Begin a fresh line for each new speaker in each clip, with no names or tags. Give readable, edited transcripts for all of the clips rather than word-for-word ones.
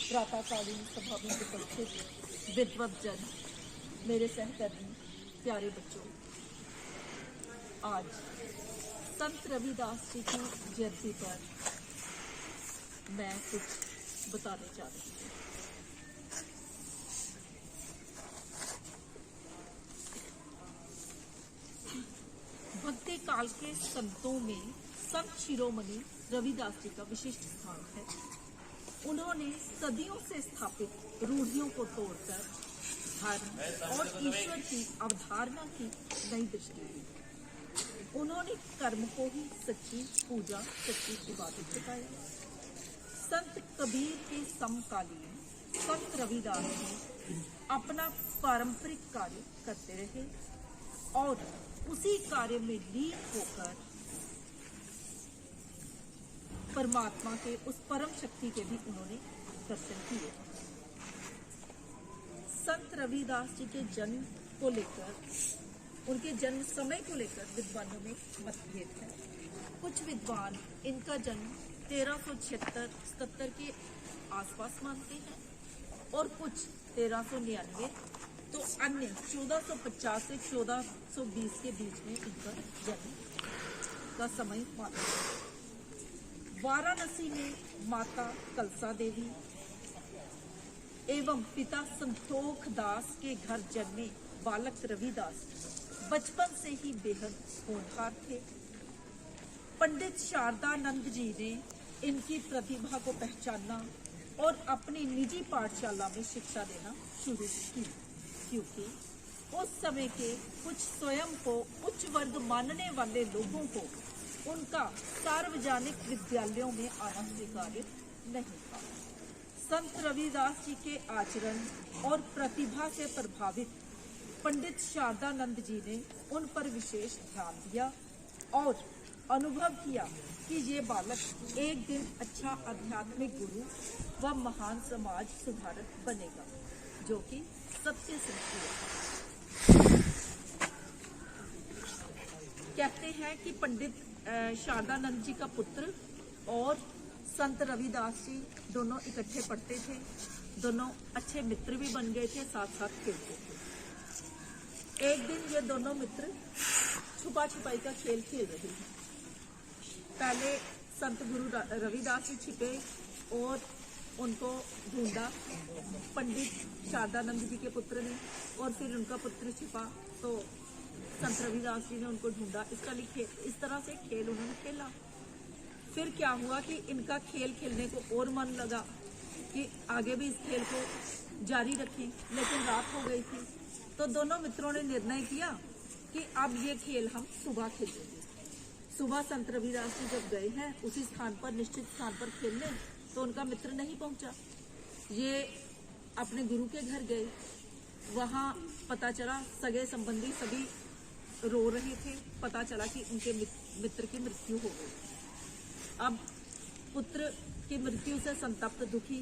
प्रातःकालीन सभा में उपस्थित विद्वत जन, मेरे सहकर्मी, प्यारे बच्चों, आज संत रविदास जी की जयंती पर मैं कुछ बताने जा रही हूँ। भक्ति काल के संतों में संत शिरोमणि रविदास जी का विशिष्ट स्थान है। उन्होंने सदियों से स्थापित रूढ़ियों को तोड़कर धर्म और ईश्वर की अवधारणा की नई दृष्टि दी। उन्होंने कर्म को ही सच्ची पूजा, सच्ची इबादत बताया। संत कबीर के समकालीन संत रविदास जी अपना पारंपरिक कार्य करते रहे और उसी कार्य में लीन होकर परमात्मा के उस परम शक्ति के भी उन्होंने दर्शन किए। संत रविदास जी के जन्म को लेकर, उनके जन्म समय को लेकर विद्वानों में मतभेद है। कुछ विद्वान इनका जन्म 1376-77 के आसपास मानते हैं और कुछ 1399, तो अन्य 1450 से 1420 के बीच में इनका जन्म का समय माना है। वाराणसी में माता कलसा देवी एवं पिता संतोख दास के घर जन्मे बालक रविदास बचपन से ही बेहद होनहार थे। पंडित शारदानंद जी ने इनकी प्रतिभा को पहचाना और अपनी निजी पाठशाला में शिक्षा देना शुरू की, क्योंकि उस समय के कुछ स्वयं को उच्च वर्ग मानने वाले लोगों को उनका सार्वजनिक विद्यालयों में आना स्वीकार्य नहीं था। संत रविदास जी के आचरण और प्रतिभा से प्रभावित पंडित शारदानंद जी ने उन पर विशेष ध्यान दिया और अनुभव किया कि ये बालक एक दिन अच्छा आध्यात्मिक गुरु व महान समाज सुधारक बनेगा, जो कि सत्य सिद्ध हुआ। कहते हैं कि पंडित शारदानंद जी का पुत्र और संत रविदास जी दोनों इकट्ठे पढ़ते थे, दोनों अच्छे मित्र भी बन गए थे, साथ साथ खेलते थे। एक दिन ये दोनों मित्र छुपा छुपाई का खेल खेल रहे थे। पहले संत गुरु रविदास जी छिपे और उनको ढूंढा पंडित शारदानंद जी के पुत्र ने, और फिर उनका पुत्र छिपा तो संत रविदास जी ने उनको ढूंढा। इस तरह से खेल उन्होंने खेला। फिर क्या हुआ कि इनका खेल खेलने को और मन लगा कि आगे भी इस खेल को जारी रखें, लेकिन रात हो गई थी, तो दोनों मित्रों ने निर्णय किया कि अब ये खेल हम सुबह खेलेंगे। सुबह संत रविदास जी जब गए हैं उसी स्थान पर, निश्चित स्थान पर खेलने, तो उनका मित्र नहीं पहुंचा। ये अपने गुरु के घर गए। वहां पता चला सगे संबंधी सभी रो रहे थे। पता चला कि उनके मित्र की मृत्यु हो गई। अब पुत्र की मृत्यु से संतप्त दुखी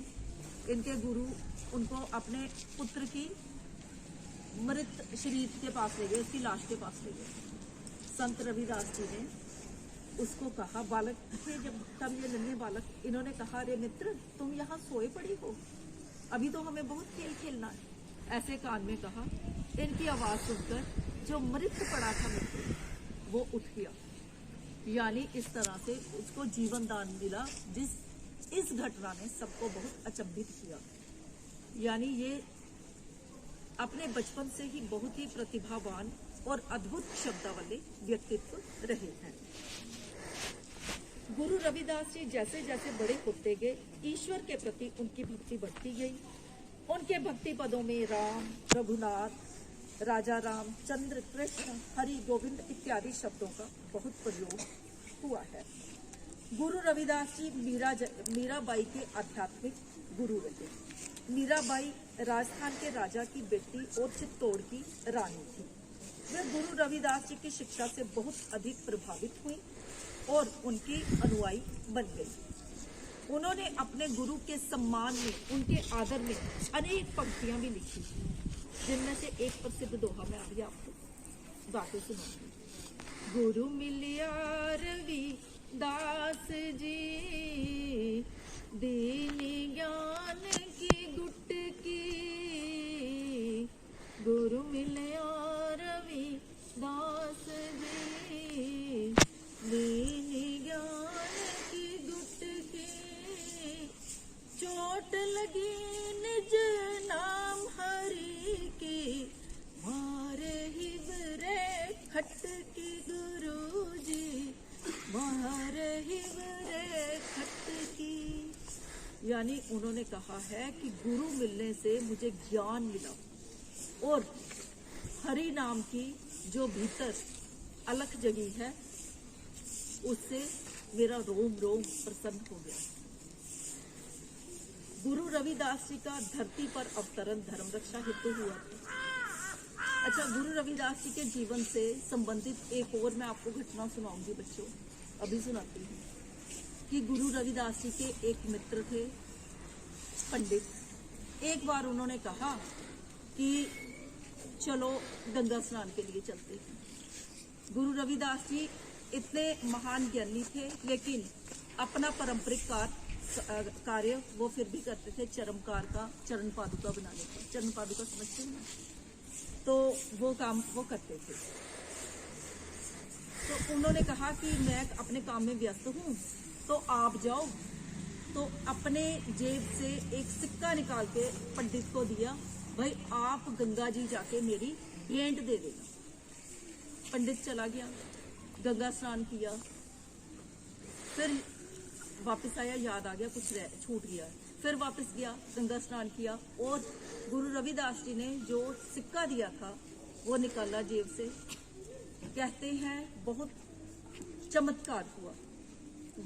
इनके गुरु उनको अपने पुत्र की मृत शरीर के पास ले गए, उसकी लाश के पास ले गए। संत रविदास जी ने उसको कहा, बालक थे जब, तब ये नन्हे बालक, इन्होंने कहा, अरे मित्र, तुम यहाँ सोए पड़ी हो, अभी तो हमें बहुत खेल खेलना है। ऐसे कान में कहा। इनकी आवाज सुनकर जो मृत पड़ा था मित्र, वो उठ गया। यानी इस तरह से उसको जीवन दान मिला। इस घटना ने सबको बहुत अचंभित किया। यानी ये अपने बचपन से ही बहुत ही प्रतिभावान और अद्भुत शब्दावली व्यक्तित्व रहे हैं। गुरु रविदास जी जैसे जैसे बड़े होते गए, ईश्वर के प्रति उनकी भक्ति बढ़ती गई। उनके भक्ति पदों में राम, रघुनाथ, राजा राम, चंद्र, कृष्ण, हरि, गोविंद इत्यादि शब्दों का बहुत प्रयोग हुआ है। गुरु रविदास जी मीराबाई के आध्यात्मिक गुरु रहे। मीराबाई राजस्थान के राजा की बेटी और चित्तौड़ की रानी थी। वे गुरु रविदास जी की शिक्षा से बहुत अधिक प्रभावित हुई और उनकी अनुयायी बन गई। उन्होंने अपने गुरु के सम्मान में, उनके आदर में अनेक पंक्तियां भी लिखी, जिनमें से एक प्रसिद्ध दोहा मैं अभी आपको गाते सुनाऊंगी। गुरु मिलिया रविदास जी, दीन ज्ञान की रट लगी निज नाम हरि की, मारे ही बरे खट की गुरु जी, मारे ही बरे खट की। यानी उन्होंने कहा है कि गुरु मिलने से मुझे ज्ञान मिला और हरि नाम की जो भीतर अलख जगी है उससे मेरा रोम रोम प्रसन्न हो गया। गुरु रविदास जी का धरती पर अवतरण धर्म रक्षा हेतु हुआ था। अच्छा, गुरु रविदास जी के जीवन से संबंधित एक और मैं आपको घटना सुनाऊंगी बच्चों, अभी सुनाती हूँ कि गुरु रविदास जी के एक मित्र थे पंडित। एक बार उन्होंने कहा कि चलो गंगा स्नान के लिए चलते हैं। गुरु रविदास जी इतने महान ज्ञानी थे, लेकिन अपना पारंपरिक कार्य वो फिर भी करते थे, चरमकार का, चरण पादुका बनाने का। चरण पादुका समझते हैं ना, तो वो काम वो करते थे। तो उन्होंने कहा कि मैं अपने काम में व्यस्त हूँ, तो आप जाओ। तो अपने जेब से एक सिक्का निकाल के पंडित को दिया, भाई आप गंगा जी जाके मेरी भेंट दे देना। पंडित चला गया, गंगा स्नान किया, फिर वापस आया, याद आ गया कुछ छूट गया, फिर वापस गया, गंगा स्नान किया और गुरु रविदास जी ने जो सिक्का दिया था वो निकाला जेब से। कहते हैं बहुत चमत्कार हुआ।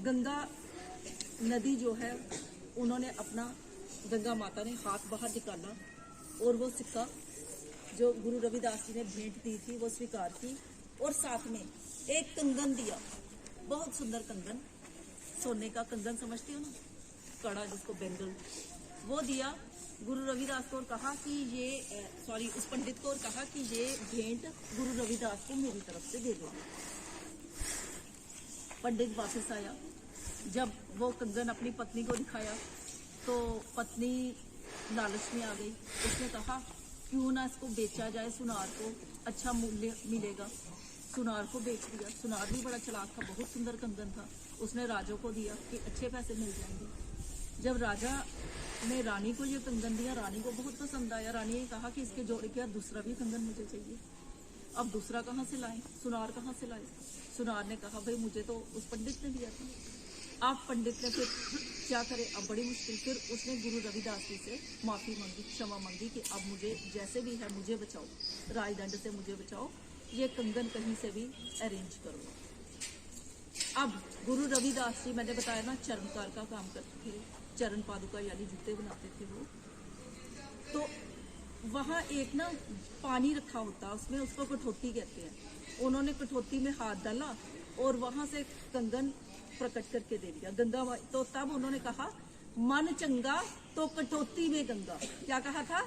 गंगा नदी जो है, उन्होंने अपना, गंगा माता ने हाथ बाहर निकाला और वो सिक्का जो गुरु रविदास जी ने भेंट दी थी वो स्वीकार की, और साथ में एक कंगन दिया, बहुत सुंदर कंगन, सोने का कंगन समझती हो ना, कड़ा जिसको बेंगल, वो दिया गुरु रविदास को और कहा कि ये उस पंडित को और कहा कि ये भेंट गुरु रविदास को मेरी तरफ से दे दो। पंडित वापस आया, जब वो कंगन अपनी पत्नी को दिखाया तो पत्नी लालच में आ गई। उसने कहा क्यों ना इसको बेचा जाए, सुनार को अच्छा मूल्य मिलेगा। सुनार को बेच दिया। सुनार भी बड़ा चालाक था, बहुत सुंदर कंगन था। उसने राजा को दिया कि अच्छे पैसे मिल जाएंगे। जब राजा ने रानी को ये कंगन दिया, रानी को बहुत पसंद आया। रानी ने कहा कि इसके जोड़े के दूसरा भी कंगन मुझे चाहिए। अब दूसरा कहाँ से लाएं, सुनार कहाँ से लाए? सुनार ने कहा भाई मुझे तो उस पंडित ने दिया था। आप पंडित ने फिर क्या करे, अब बड़ी मुश्किल। फिर उसने गुरु रविदास जी से माफी मांगी, क्षमा मांगी कि अब मुझे जैसे भी है मुझे बचाओ, राजदंड से मुझे बचाओ, ये कंगन कहीं से भी अरेंज करो। अब गुरु रविदास जी, मैंने बताया ना, चरणकार का काम करते थे, चरण पादुका यानी जूते बनाते थे वो। तो वहाँ एक ना पानी रखा होता, उसमें उसको कठौती कहते हैं। उन्होंने कठौती में हाथ डाला और वहां से कंगन प्रकट करके दे दिया गंगा। तो तब उन्होंने कहा मन चंगा तो कठौती में गंगा। क्या कहा था?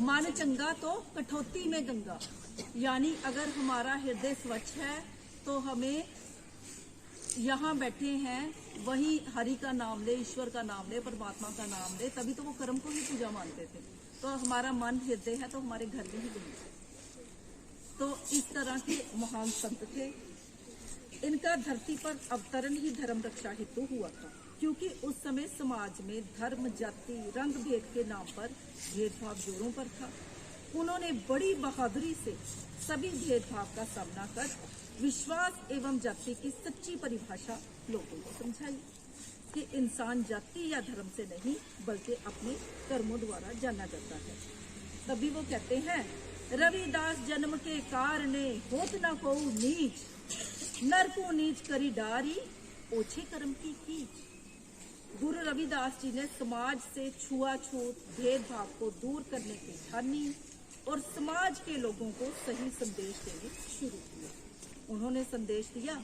मन चंगा तो कठौती में गंगा। यानी अगर हमारा हृदय स्वच्छ है तो हमें यहाँ बैठे हैं वही हरि का नाम ले, ईश्वर का नाम ले, परमात्मा का नाम ले, तभी तो वो कर्म को ही पूजा मानते थे। तो हमारा मन हृदय है तो हमारे घर में ही गंगा। तो इस तरह के महान संत थे। इनका धरती पर अवतरण ही धर्म रक्षा हेतु हुआ था, क्योंकि उस समय समाज में धर्म, जाति, रंग भेद के नाम पर भेदभाव जोरों पर था। उन्होंने बड़ी बहादुरी से सभी भेदभाव का सामना कर विश्वास एवं जाति की सच्ची परिभाषा लोगों को समझाई कि इंसान जाति या धर्म से नहीं बल्कि अपने कर्मों द्वारा जाना जाता है। तभी वो कहते हैं रविदास जन्म के कारणे होत न को नीच, नर को नीच करी डारी, ओछे कर्म की कीच। गुरु रविदास जी ने समाज से छुआछूत भेदभाव को दूर करने की ठानी और समाज के लोगों को सही संदेश देने शुरू किया। उन्होंने संदेश दिया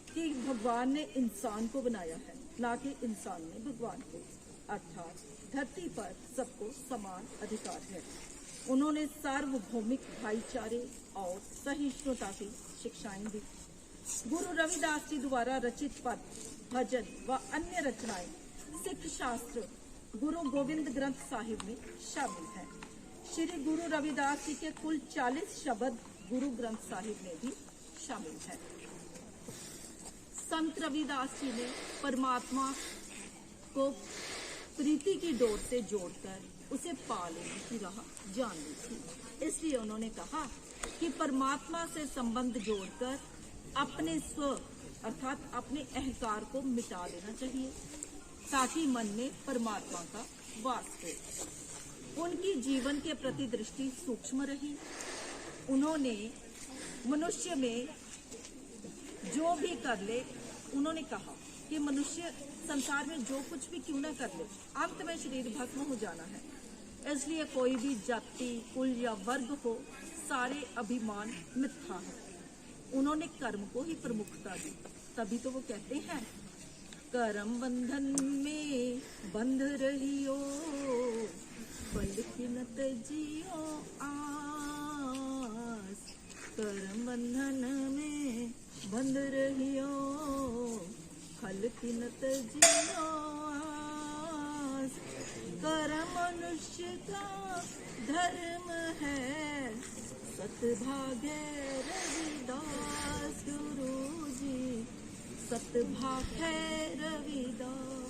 कि भगवान ने इंसान को बनाया है, ना कि इंसान ने भगवान को, अर्थात धरती पर सबको समान अधिकार है। उन्होंने सार्वभौमिक भाईचारे और सहिष्णुता की शिक्षाएं दी। गुरु रविदास जी द्वारा रचित पद, भजन व अन्य रचनाएं सिख शास्त्र गुरु गोविंद ग्रंथ साहिब में शामिल हैं। श्री गुरु रविदास जी के कुल 40 शब्द गुरु ग्रंथ साहिब में भी शामिल है। संत रविदास जी ने परमात्मा को प्रीति की डोर से जोड़कर उसे पा लेने की राह जान ली थी। इसलिए उन्होंने कहा कि परमात्मा से संबंध जोड़कर अपने स्व अर्थात अपने अहंकार को मिटा देना चाहिए ताकि मन में परमात्मा का वास हो। उनकी जीवन के प्रति दृष्टि सूक्ष्म रही। उन्होंने मनुष्य में जो भी कर ले, उन्होंने कहा कि मनुष्य संसार में जो कुछ भी क्यों ना कर ले, अंत में शरीर भस्म हो जाना है। इसलिए कोई भी जाति, कुल या वर्ग हो, सारे अभिमान मिथ्या है। उन्होंने कर्म को ही प्रमुखता दी। तभी तो वो कहते हैं, कर्म बंधन में बंध रहियो, बल की न तजियो आस। कर्म बंधन में बंध रहियो, फल की न तजियो आस। कर्म मनुष्य का धर्म है, सतभाग्य रविदास गुरु जी, सतभाग्य रविदास।